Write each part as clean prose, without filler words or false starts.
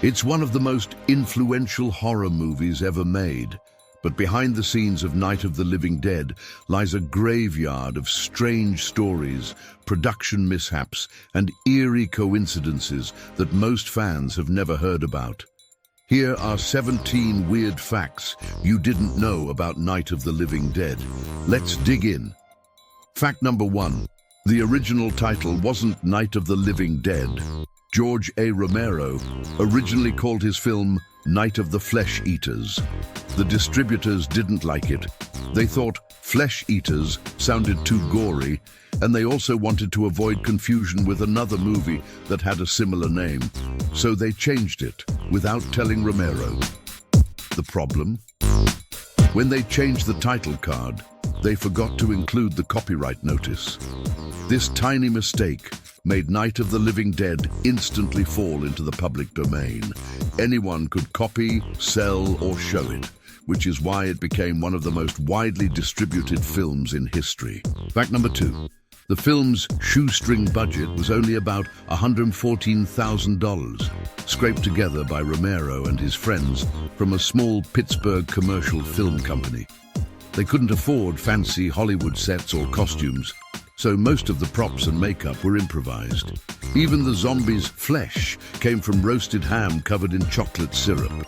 It's one of the most influential horror movies ever made, but behind the scenes of Night of the Living Dead lies a graveyard of strange stories, production mishaps, and eerie coincidences that most fans have never heard about. Here are 17 weird facts you didn't know about Night of the Living Dead. Let's dig in. Fact number 1. The original title wasn't Night of the Living Dead. George A. Romero originally called his film Night of the Flesh Eaters. The distributors didn't like it. They thought flesh eaters sounded too gory, and they also wanted to avoid confusion with another movie that had a similar name. So they changed it without telling Romero. The problem? When they changed the title card, they forgot to include the copyright notice. This tiny mistake made Night of the Living Dead instantly fall into the public domain. Anyone could copy, sell, or show it, which is why it became one of the most widely distributed films in history. Fact number 2. The film's shoestring budget was only about $114,000, scraped together by Romero and his friends from a small Pittsburgh commercial film company. They couldn't afford fancy Hollywood sets or costumes, so most of the props and makeup were improvised. Even the zombies' flesh came from roasted ham covered in chocolate syrup.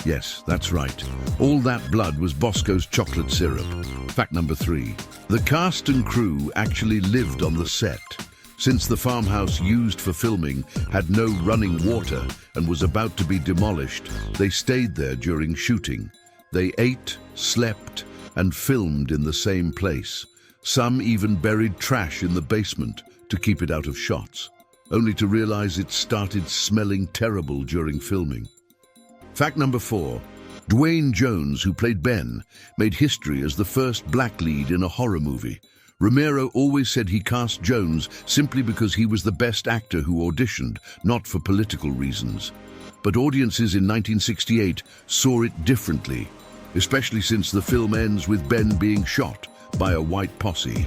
Yes, that's right. All that blood was Bosco's chocolate syrup. Fact number 3. The cast and crew actually lived on the set. Since the farmhouse used for filming had no running water and was about to be demolished, they stayed there during shooting. They ate, slept, and filmed in the same place. Some even buried trash in the basement to keep it out of shots, only to realize it started smelling terrible during filming. Fact number 4. Dwayne Jones, who played Ben, made history as the first black lead in a horror movie. Romero always said he cast Jones simply because he was the best actor who auditioned, not for political reasons. But audiences in 1968 saw it differently, especially since the film ends with Ben being shot by a white posse.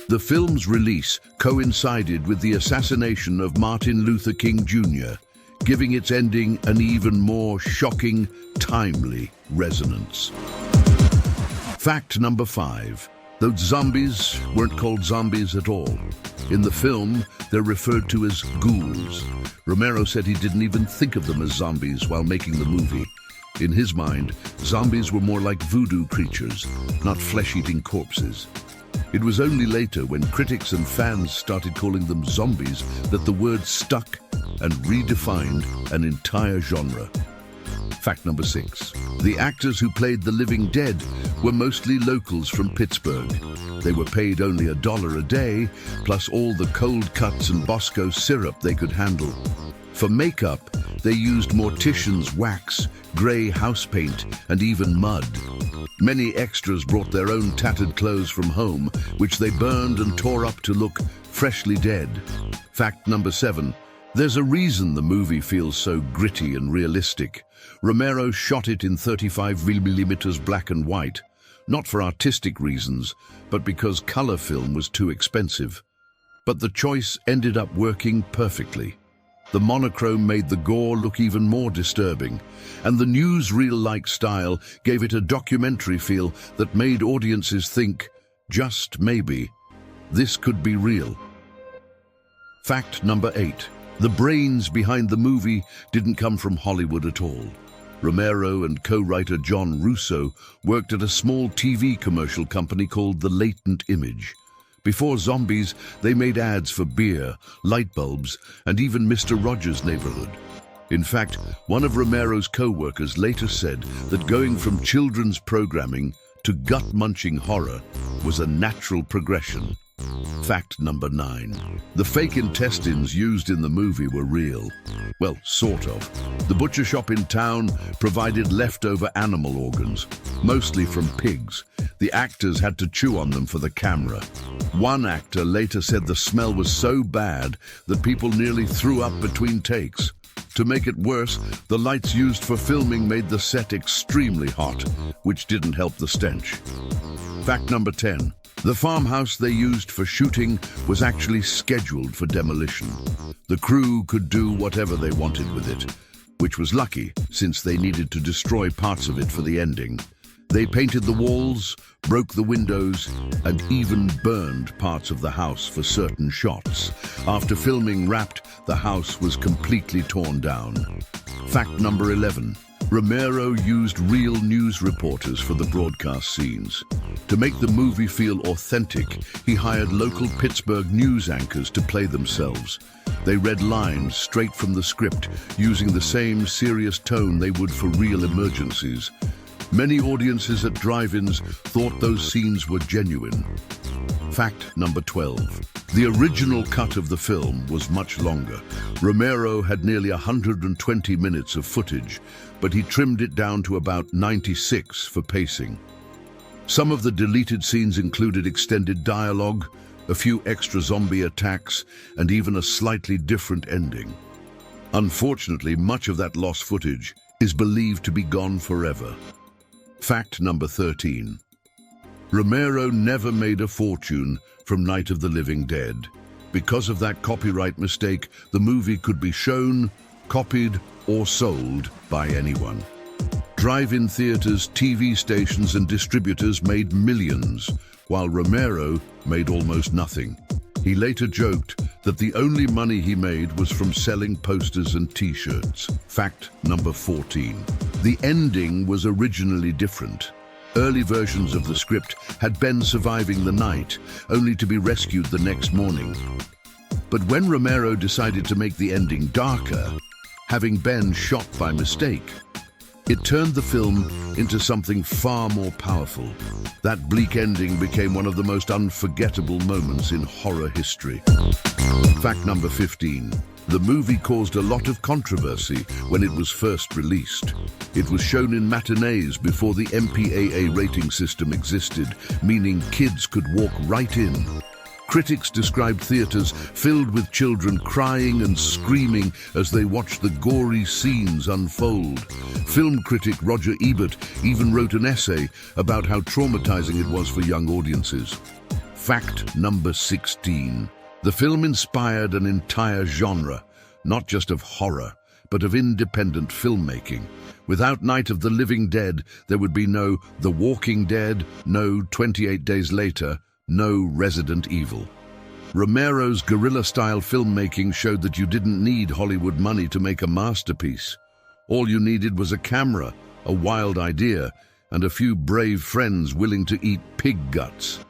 The film's release coincided with the assassination of Martin Luther King Jr., giving its ending an even more shocking, timely resonance. Fact number 5. Those zombies weren't called zombies at all. In the film, they're referred to as ghouls. Romero said he didn't even think of them as zombies while making the movie. In his mind, zombies were more like voodoo creatures, not flesh-eating corpses. It was only later, when critics and fans started calling them zombies, that the word stuck and redefined an entire genre. Fact number 6. The actors who played the living dead were mostly locals from Pittsburgh. They were paid only $1 a day, plus all the cold cuts and Bosco syrup they could handle. For makeup, they used mortician's wax, grey house paint, and even mud. Many extras brought their own tattered clothes from home, which they burned and tore up to look freshly dead. Fact number 7. There's a reason the movie feels so gritty and realistic. Romero shot it in 35mm black and white, not for artistic reasons, but because color film was too expensive. But the choice ended up working perfectly. The monochrome made the gore look even more disturbing, and the newsreel-like style gave it a documentary feel that made audiences think, just maybe, this could be real. Fact number 8. The brains behind the movie didn't come from Hollywood at all. Romero and co-writer John Russo worked at a small TV commercial company called The Latent Image. Before zombies, they made ads for beer, light bulbs, and even Mr. Rogers' Neighborhood. In fact, one of Romero's co-workers later said that going from children's programming to gut-munching horror was a natural progression. Fact number 9. The fake intestines used in the movie were real. Well, sort of. The butcher shop in town provided leftover animal organs, mostly from pigs. The actors had to chew on them for the camera. One actor later said the smell was so bad that people nearly threw up between takes. To make it worse, the lights used for filming made the set extremely hot, which didn't help the stench. Fact number 10. The farmhouse they used for shooting was actually scheduled for demolition. The crew could do whatever they wanted with it, which was lucky since they needed to destroy parts of it for the ending. They painted the walls, broke the windows, and even burned parts of the house for certain shots. After filming wrapped, the house was completely torn down. Fact number 11. Romero used real news reporters for the broadcast scenes. To make the movie feel authentic, he hired local Pittsburgh news anchors to play themselves. They read lines straight from the script, using the same serious tone they would for real emergencies. Many audiences at drive-ins thought those scenes were genuine. Fact number 12. The original cut of the film was much longer. Romero had nearly 120 minutes of footage, but he trimmed it down to about 96 for pacing. Some of the deleted scenes included extended dialogue, a few extra zombie attacks, and even a slightly different ending. Unfortunately, much of that lost footage is believed to be gone forever. Fact number 13. Romero never made a fortune from Night of the Living Dead. Because of that copyright mistake, the movie could be shown, copied, or sold by anyone. Drive-in theaters, TV stations, and distributors made millions, while Romero made almost nothing. He later joked that the only money he made was from selling posters and t-shirts. Fact number 14. The ending was originally different. Early versions of the script had Ben surviving the night, only to be rescued the next morning. But when Romero decided to make the ending darker, having Ben shot by mistake, it turned the film into something far more powerful. That bleak ending became one of the most unforgettable moments in horror history. Fact number 15. The movie caused a lot of controversy when it was first released. It was shown in matinees before the MPAA rating system existed, meaning kids could walk right in. Critics described theaters filled with children crying and screaming as they watched the gory scenes unfold. Film critic Roger Ebert even wrote an essay about how traumatizing it was for young audiences. Fact number 16. The film inspired an entire genre, not just of horror, but of independent filmmaking. Without Night of the Living Dead, there would be no The Walking Dead, no 28 Days Later, no Resident Evil. Romero's guerrilla-style filmmaking showed that you didn't need Hollywood money to make a masterpiece. All you needed was a camera, a wild idea, and a few brave friends willing to eat pig guts.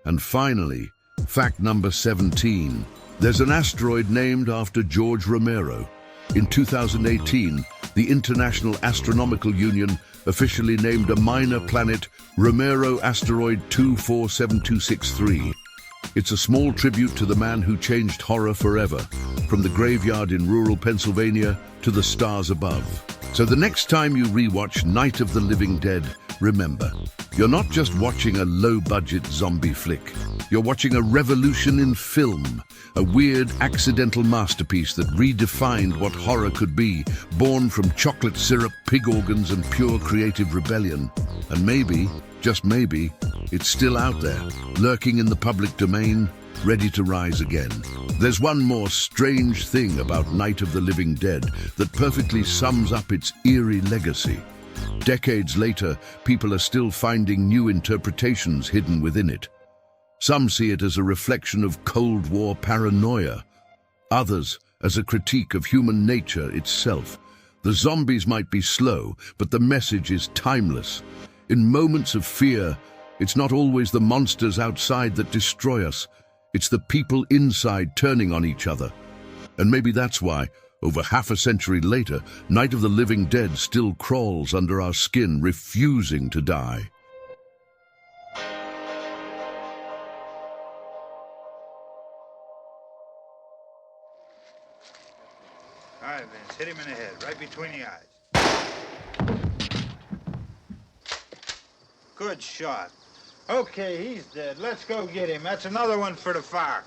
And finally, fact number 17. There's an asteroid named after George Romero. In 2018, the International Astronomical Union officially named a minor planet Romero Asteroid 247263. It's a small tribute to the man who changed horror forever, from the graveyard in rural Pennsylvania to the stars above. So the next time you rewatch Night of the Living Dead, remember, you're not just watching a low-budget zombie flick. You're watching a revolution in film, a weird, accidental masterpiece that redefined what horror could be, born from chocolate syrup, pig organs, and pure creative rebellion. And maybe, just maybe, it's still out there, lurking in the public domain, ready to rise again. There's one more strange thing about Night of the Living Dead that perfectly sums up its eerie legacy. Decades later, people are still finding new interpretations hidden within it. Some see it as a reflection of Cold War paranoia, others as a critique of human nature itself. The zombies might be slow, but the message is timeless. In moments of fear, it's not always the monsters outside that destroy us. It's the people inside turning on each other. And maybe that's why, over half a century later, Night of the Living Dead still crawls under our skin, refusing to die. All right, Vince, hit him in the head, right between the eyes. Good shot. Okay, he's dead. Let's go get him. That's another one for the fire.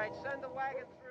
right, send the wagon through.